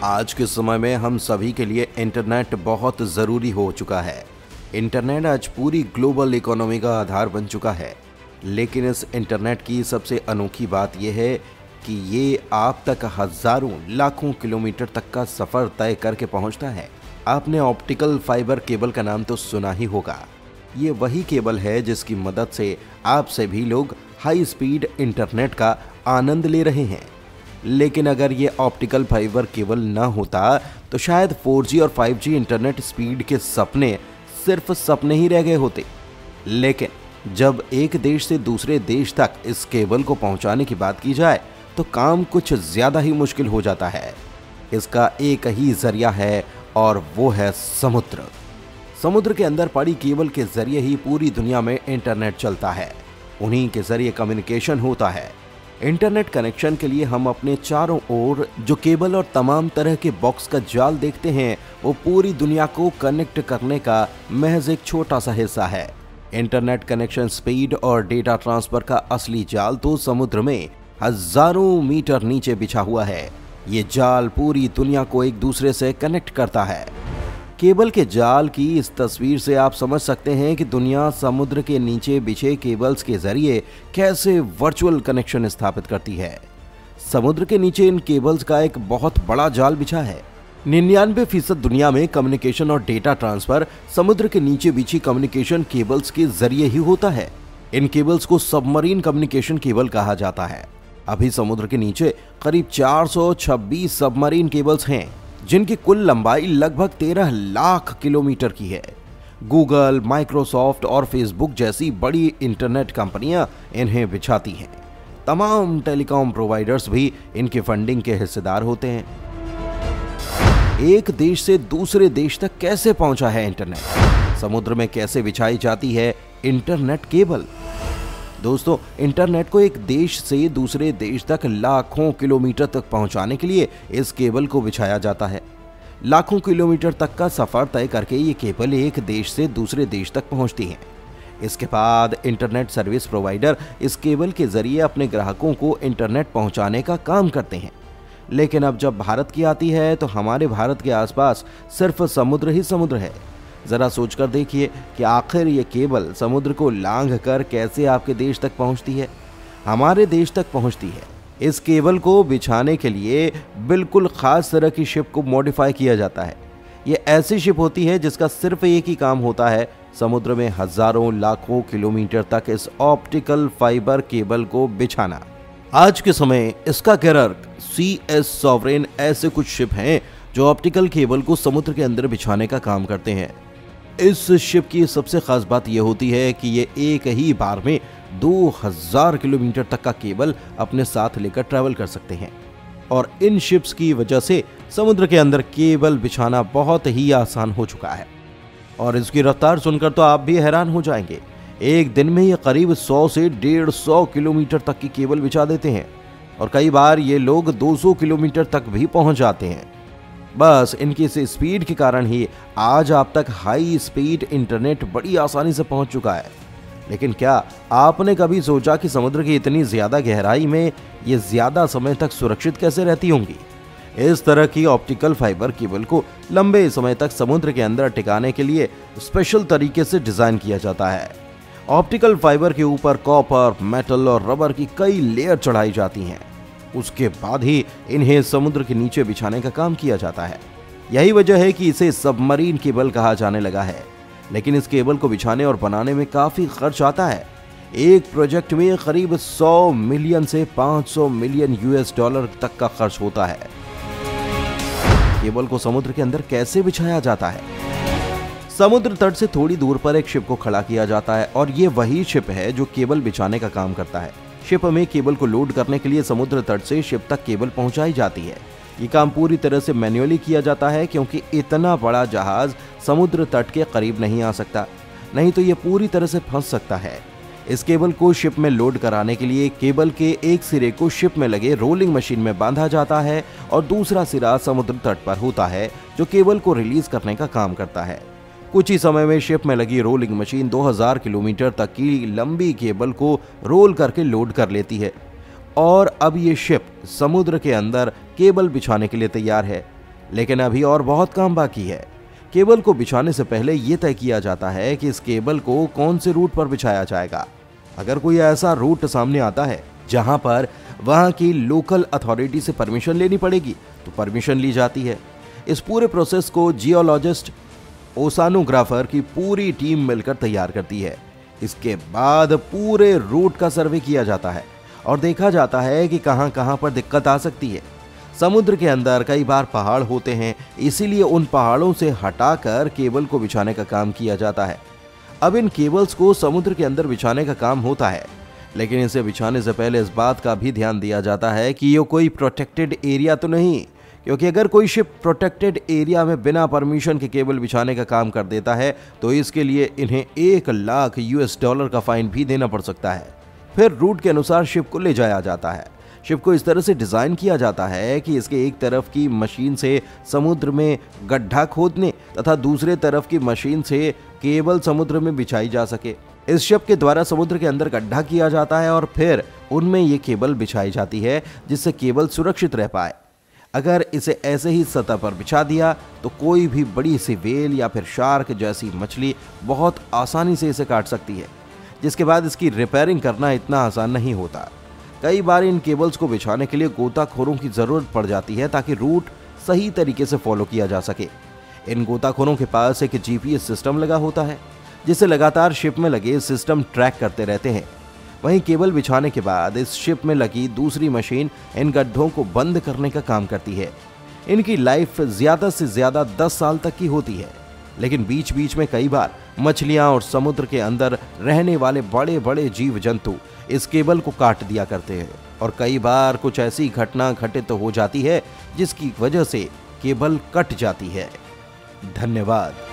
आज के समय में हम सभी के लिए इंटरनेट बहुत ज़रूरी हो चुका है। इंटरनेट आज पूरी ग्लोबल इकोनॉमी का आधार बन चुका है। लेकिन इस इंटरनेट की सबसे अनोखी बात यह है कि ये आप तक हज़ारों लाखों किलोमीटर तक का सफ़र तय करके पहुंचता है। आपने ऑप्टिकल फाइबर केबल का नाम तो सुना ही होगा। ये वही केबल है जिसकी मदद से आप सभी लोग हाई स्पीड इंटरनेट का आनंद ले रहे हैं। लेकिन अगर ये ऑप्टिकल फाइबर केबल ना होता तो शायद 4G और 5G इंटरनेट स्पीड के सपने सिर्फ सपने ही रह गए होते। लेकिन जब एक देश से दूसरे देश तक इस केबल को पहुंचाने की बात की जाए तो काम कुछ ज़्यादा ही मुश्किल हो जाता है। इसका एक ही जरिया है और वो है समुद्र। समुद्र के अंदर पड़ी केबल के जरिए ही पूरी दुनिया में इंटरनेट चलता है। उन्हीं के जरिए कम्युनिकेशन होता है। इंटरनेट कनेक्शन के लिए हम अपने चारों ओर जो केबल और तमाम तरह के बॉक्स का जाल देखते हैं वो पूरी दुनिया को कनेक्ट करने का महज एक छोटा सा हिस्सा है। इंटरनेट कनेक्शन स्पीड और डेटा ट्रांसफर का असली जाल तो समुद्र में हजारों मीटर नीचे बिछा हुआ है। ये जाल पूरी दुनिया को एक दूसरे से कनेक्ट करता है। केबल के जाल की इस तस्वीर से आप समझ सकते हैं कि दुनिया समुद्र के नीचे बिछे केबल्स के जरिए कैसे वर्चुअल कनेक्शन स्थापित करती है। समुद्र के नीचे इन केबल्स का एक बहुत बड़ा जाल बिछा है। 99% दुनिया में कम्युनिकेशन और डेटा ट्रांसफर समुद्र के नीचे बिछी कम्युनिकेशन केबल्स के जरिए ही होता है। इन केबल्स को सबमरीन कम्युनिकेशन केबल कहा जाता है। अभी समुद्र के नीचे करीब 426 सबमरीन केबल्स हैं जिनकी कुल लंबाई लगभग 13 लाख किलोमीटर की है। गूगल, माइक्रोसॉफ्ट और फेसबुक जैसी बड़ी इंटरनेट कंपनियां इन्हें बिछाती हैं। तमाम टेलीकॉम प्रोवाइडर्स भी इनकी फंडिंग के हिस्सेदार होते हैं। एक देश से दूसरे देश तक कैसे पहुंचा है इंटरनेट? समुद्र में कैसे बिछाई जाती है इंटरनेट केबल? दोस्तों, इंटरनेट को एक देश से दूसरे देश तक लाखों किलोमीटर तक पहुंचाने के लिए इस केबल को बिछाया जाता है। लाखों किलोमीटर तक का सफर तय करके ये केबल एक देश से दूसरे देश तक पहुंचती है। इसके बाद इंटरनेट सर्विस प्रोवाइडर इस केबल के जरिए अपने ग्राहकों को इंटरनेट पहुंचाने का काम करते हैं। लेकिन अब जब भारत की आती है तो हमारे भारत के आसपास सिर्फ समुद्र ही समुद्र है। जरा सोचकर देखिए कि आखिर ये केबल समुद्र को लांघ कर कैसे आपके देश तक पहुंचती है, हमारे देश तक पहुंचती है। इस केबल को बिछाने के लिए बिल्कुल खास तरह की शिप को मॉडिफाई किया जाता है। ये ऐसी शिप होती है जिसका सिर्फ एक ही काम होता है, समुद्र में हजारों लाखों किलोमीटर तक इस ऑप्टिकल फाइबर केबल को बिछाना। आज के समय इसका कैरियर CS सॉवरेन ऐसे कुछ शिप हैं जो ऑप्टिकल केबल को समुद्र के अंदर बिछाने का काम करते हैं। इस शिप की सबसे खास बात यह होती है कि ये एक ही बार में 2000 किलोमीटर तक का केबल अपने साथ लेकर ट्रैवल कर सकते हैं। और इन शिप्स की वजह से समुद्र के अंदर केबल बिछाना बहुत ही आसान हो चुका है। और इसकी रफ्तार सुनकर तो आप भी हैरान हो जाएंगे। एक दिन में ये करीब 100 से 150 किलोमीटर तक की केबल बिछा देते हैं और कई बार ये लोग 200 किलोमीटर तक भी पहुंच जाते हैं। बस इनकी इस स्पीड के कारण ही आज आप तक हाई स्पीड इंटरनेट बड़ी आसानी से पहुंच चुका है। लेकिन क्या आपने कभी सोचा कि समुद्र की इतनी ज्यादा गहराई में ये ज्यादा समय तक सुरक्षित कैसे रहती होंगी? इस तरह की ऑप्टिकल फाइबर केबल को लंबे समय तक समुद्र के अंदर टिकाने के लिए स्पेशल तरीके से डिजाइन किया जाता है। ऑप्टिकल फाइबर के ऊपर कॉपर, मेटल और रबर की कई लेयर चढ़ाई जाती हैं। उसके बाद ही इन्हें समुद्र के नीचे बिछाने का काम किया जाता है। यही वजह है कि इसे सबमरीन केबल कहा जाने लगा है। लेकिन इस केबल को बिछाने और बनाने में काफी खर्च आता है। एक प्रोजेक्ट में करीब 100 मिलियन से 500 मिलियन US$ तक का खर्च होता है। केबल को समुद्र के अंदर कैसे बिछाया जाता है? समुद्र तट से थोड़ी दूर पर एक शिप को खड़ा किया जाता है और ये वही शिप है जो केबल बिछाने का काम करता है। शिप में केबल को लोड करने के लिए समुद्र तट से शिप तक केबल पहुंचाई जाती है। ये काम पूरी तरह से मैन्युअली किया जाता है क्योंकि इतना बड़ा जहाज समुद्र तट के करीब नहीं आ सकता, नहीं तो ये पूरी तरह से फंस सकता है। इस केबल को शिप में लोड कराने के लिए केबल के एक सिरे को शिप में लगे रोलिंग मशीन में बांधा जाता है और दूसरा सिरा समुद्र तट पर होता है जो केबल को रिलीज करने का काम करता है। कुछ ही समय में शिप में लगी रोलिंग मशीन 2000 किलोमीटर तक की लंबी केबल को रोल करके लोड कर लेती है और अब ये शिप समुद्र के अंदर केबल बिछाने के लिए तैयार है। लेकिन अभी और बहुत काम बाकी है। केबल को बिछाने से पहले यह तय किया जाता है कि इस केबल को कौन से रूट पर बिछाया जाएगा। अगर कोई ऐसा रूट सामने आता है जहां पर वहां की लोकल अथॉरिटी से परमिशन लेनी पड़ेगी तो परमिशन ली जाती है। इस पूरे प्रोसेस को जियोलॉजिस्ट, ओसानोग्राफर की पूरी टीम मिलकर तैयार करती है। इसके बाद पूरे रूट का सर्वे किया जाता है और देखा जाता है कि कहां-कहां पर दिक्कत आ सकती है। समुद्र के अंदर कई बार पहाड़ होते हैं, इसीलिए उन पहाड़ों से हटाकर केबल को बिछाने का काम किया जाता है। अब इन केबल्स को समुद्र के अंदर बिछाने का काम होता है, लेकिन इसे बिछाने से पहले इस बात का भी ध्यान दिया जाता है कि ये कोई प्रोटेक्टेड एरिया तो नहीं, क्योंकि अगर कोई शिप प्रोटेक्टेड एरिया में बिना परमिशन के केबल बिछाने का काम कर देता है तो इसके लिए इन्हें $1,00,000 का फाइन भी देना पड़ सकता है। फिर रूट के अनुसार शिप को ले जाया जाता है। शिप को इस तरह से डिजाइन किया जाता है कि इसके एक तरफ की मशीन से समुद्र में गड्ढा खोदने तथा दूसरे तरफ की मशीन से केबल समुद्र में बिछाई जा सके। इस शिप के द्वारा समुद्र के अंदर गड्ढा किया जाता है और फिर उनमें ये केबल बिछाई जाती है, जिससे केबल सुरक्षित रह पाए। अगर इसे ऐसे ही सतह पर बिछा दिया तो कोई भी बड़ी सी व्हेल या फिर शार्क जैसी मछली बहुत आसानी से इसे काट सकती है, जिसके बाद इसकी रिपेयरिंग करना इतना आसान नहीं होता। कई बार इन केबल्स को बिछाने के लिए गोताखोरों की जरूरत पड़ जाती है ताकि रूट सही तरीके से फॉलो किया जा सके। इन गोताखोरों के पास एक GPS सिस्टम लगा होता है, जिसे लगातार शिप में लगे सिस्टम ट्रैक करते रहते हैं। वहीं केबल बिछाने के बाद इस शिप में लगी दूसरी मशीन इन गड्ढों को बंद करने का काम करती है। इनकी लाइफ ज्यादा से ज्यादा 10 साल तक की होती है, लेकिन बीच बीच में कई बार मछलियां और समुद्र के अंदर रहने वाले बड़े बड़े जीव जंतु इस केबल को काट दिया करते हैं और कई बार कुछ ऐसी घटना घटित हो जाती है जिसकी वजह से केबल कट जाती है। धन्यवाद।